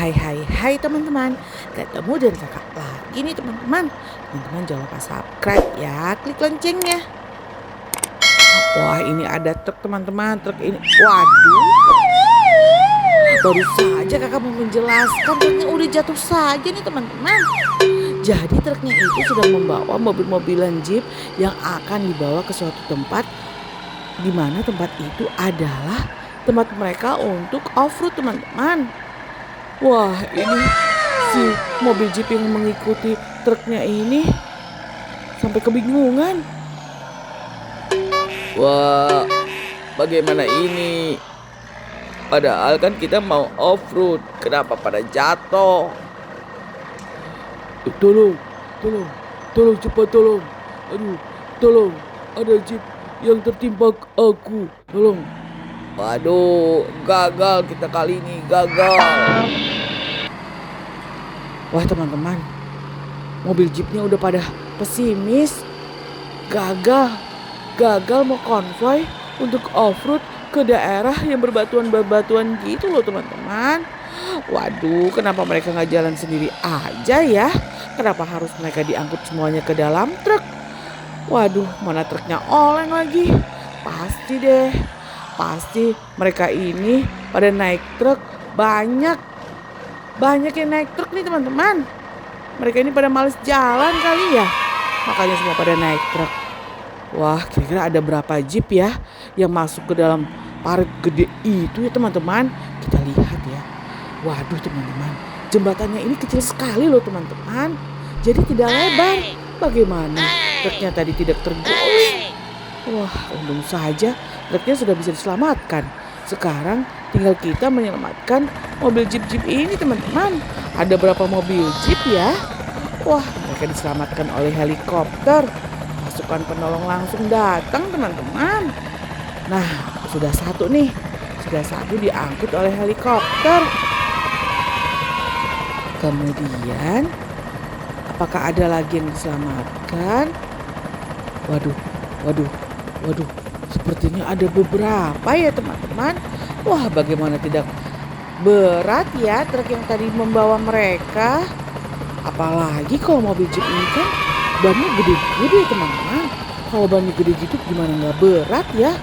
Hai teman-teman, ketemu dengan kakak lagi nih teman-teman. Teman-teman jangan lupa subscribe ya, klik loncengnya. Wah ini ada truk teman-teman, truk ini, waduh. Baru saja kakak mau menjelaskan, truknya udah jatuh saja nih teman-teman. Jadi truknya itu sedang membawa mobil-mobilan jeep yang akan dibawa ke suatu tempat, di mana tempat itu adalah tempat mereka untuk off-road teman-teman. Wah ini si mobil jeep yang mengikuti truknya ini sampai kebingungan. Wah, bagaimana ini? Padahal kan kita mau off-road, kenapa pada jatuh? Tolong, tolong cepat tolong. Aduh, tolong. Ada jeep yang tertimpa aku. Tolong. Waduh, gagal kita kali ini, gagal. Wah teman-teman, mobil jeepnya udah pada pesimis. Gagal mau konvoy untuk off-road ke daerah yang berbatuan-batuan gitu loh teman-teman. Waduh, kenapa mereka nggak jalan sendiri aja ya? Kenapa harus mereka diangkut semuanya ke dalam truk? Waduh, mana truknya oleng lagi? Pasti mereka ini pada naik truk banyak yang naik truk nih teman-teman. Mereka ini pada males jalan kali ya, makanya semua pada naik truk. Wah, kira-kira ada berapa jeep ya yang masuk ke dalam parit gede itu ya teman-teman. Kita lihat ya. Waduh teman-teman, jembatannya ini kecil sekali loh teman-teman. Jadi tidak lebar. Bagaimana truknya tadi tidak terguling? Wah, untung saja truknya sudah bisa diselamatkan. Sekarang tinggal kita menyelamatkan mobil jeep-jeep ini teman-teman. Ada berapa mobil jeep ya? Wah, mereka diselamatkan oleh helikopter. Pasukan penolong langsung datang teman-teman. Nah, sudah satu diangkut oleh helikopter. Kemudian, apakah ada lagi yang diselamatkan? Waduh. Sepertinya ada beberapa ya teman-teman. Wah, bagaimana tidak berat ya truk yang tadi membawa mereka. Apalagi kalau mobil jeep ini kan bannya gede-gede teman-teman. Kalau bannya gede gitu gimana nggak berat ya?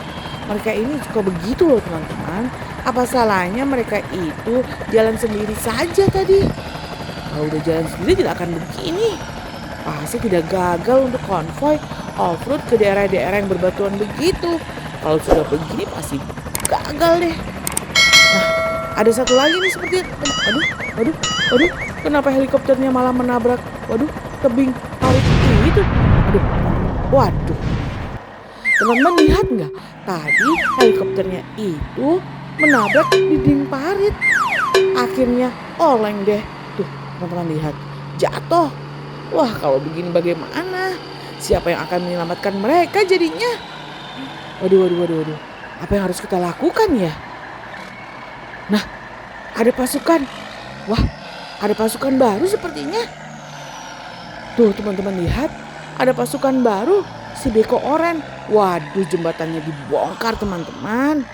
Mereka ini suka begitu loh teman-teman. Apa salahnya mereka itu jalan sendiri saja tadi? Kalau udah jalan sendiri tidak akan begini. Pasti tidak gagal untuk konvoy off-road ke daerah-daerah yang berbatuan begitu. Kalau sudah begini pasti gagal deh. Nah, ada satu lagi nih seperti Waduh, kenapa helikopternya malah menabrak tebing parit itu? Waduh. Teman-teman lihat nggak? Tadi helikopternya itu menabrak dinding parit. Akhirnya oleng deh. Tuh, teman-teman lihat. Jatuh. Wah, kalau begini bagaimana? Siapa yang akan menyelamatkan mereka jadinya? Waduh. Apa yang harus kita lakukan ya? Nah, ada pasukan. Wah, ada pasukan baru sepertinya. Tuh, teman-teman lihat. Ada pasukan baru. Si Beko Oren. Waduh, jembatannya dibongkar teman-teman.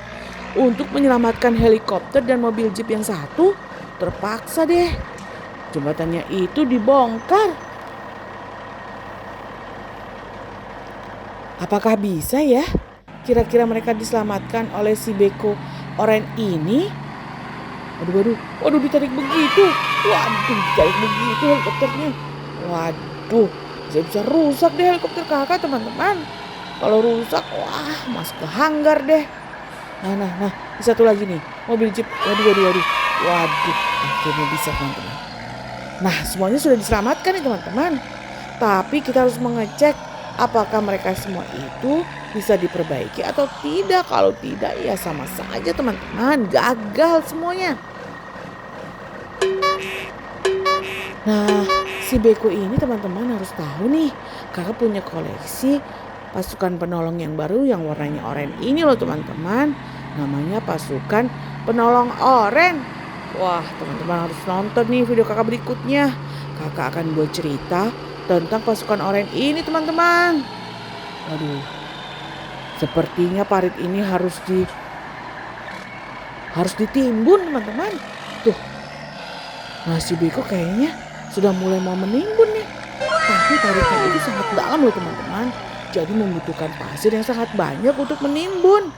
Untuk menyelamatkan helikopter dan mobil jeep yang satu, terpaksa deh. Jembatannya itu dibongkar. Apakah bisa ya? Kira-kira mereka diselamatkan oleh si Beko Oren ini? Waduh, ditarik begitu. Helikopternya. Waduh, bisa rusak deh helikopter kakak teman-teman. Kalau rusak, wah masuk ke hanggar deh. Nah, satu lagi nih, mobil jeep. Waduh, akhirnya bisa teman-teman. Nah, semuanya sudah diselamatkan nih teman-teman. Tapi kita harus mengecek apakah mereka semua itu bisa diperbaiki atau tidak. Kalau tidak ya sama saja teman-teman, gagal semuanya. Nah, si Beko ini teman-teman harus tahu nih, kakak punya koleksi pasukan penolong yang baru yang warnanya oranye ini loh teman-teman. Namanya pasukan penolong oranye. Wah, teman-teman harus nonton nih video kakak berikutnya. Kakak akan buat cerita tentang pasukan oranye ini teman-teman. Waduh, sepertinya parit ini harus ditimbun teman-teman. Tuh, Nah si Beko kayaknya sudah mulai mau menimbun nih. Tapi paritnya itu sangat dalam loh teman-teman. Jadi membutuhkan pasir yang sangat banyak untuk menimbun.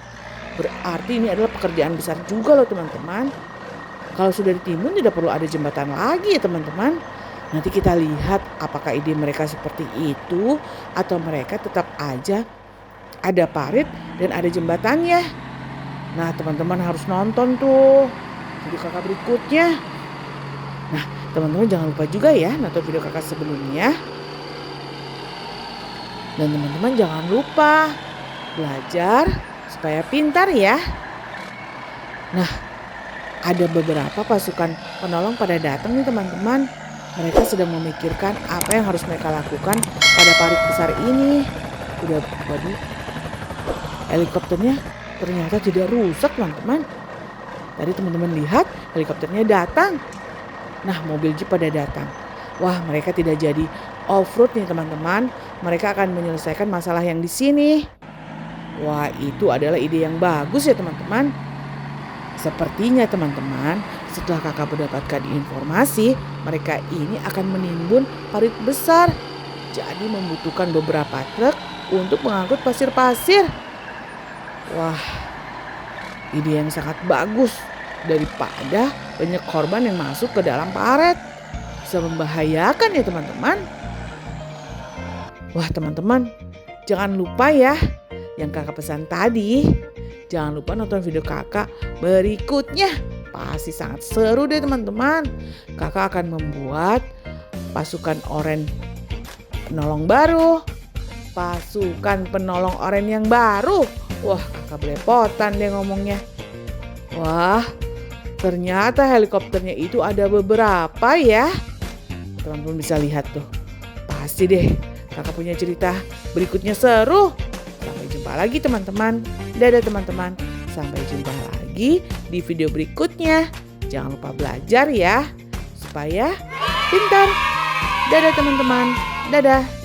Berarti ini adalah pekerjaan besar juga loh teman-teman. Kalau sudah ditimbun tidak perlu ada jembatan lagi ya teman-teman. Nanti kita lihat apakah ide mereka seperti itu atau mereka tetap aja ada parit dan ada jembatannya. Nah teman-teman harus nonton tuh video kakak berikutnya. Nah teman-teman jangan lupa juga ya nonton video kakak sebelumnya. Dan teman-teman jangan lupa belajar supaya pintar ya. Nah ada beberapa pasukan penolong pada datang nih teman-teman. Mereka sedang memikirkan apa yang harus mereka lakukan pada parit besar ini. Waduh, helikopternya ternyata tidak rusak teman-teman. Tadi teman-teman lihat helikopternya datang. Nah mobil jeep pada datang. Wah mereka tidak jadi off-road nih teman-teman. Mereka akan menyelesaikan masalah yang di sini. Wah itu adalah ide yang bagus ya teman-teman. Sepertinya teman-teman setelah kakak mendapatkan informasi mereka ini akan menimbun parit besar. Jadi membutuhkan beberapa truk untuk mengangkut pasir-pasir. Wah ide yang sangat bagus. Daripada banyak korban yang masuk ke dalam parit. Bisa membahayakan ya teman-teman. Wah teman-teman jangan lupa ya yang kakak pesan tadi. Jangan lupa nonton video kakak berikutnya. Pasti sangat seru deh teman-teman. Kakak akan membuat pasukan oranye penolong baru. Pasukan penolong oranye yang baru. Wah kakak belepotan deh ngomongnya. Wah ternyata helikopternya itu ada beberapa ya. Teman-teman bisa lihat tuh. Pasti deh kakak punya cerita berikutnya seru. Sampai jumpa lagi teman-teman. Dadah teman-teman. Sampai jumpa lagi di video berikutnya. Jangan lupa belajar ya. Supaya pintar. Dadah teman-teman. Dadah.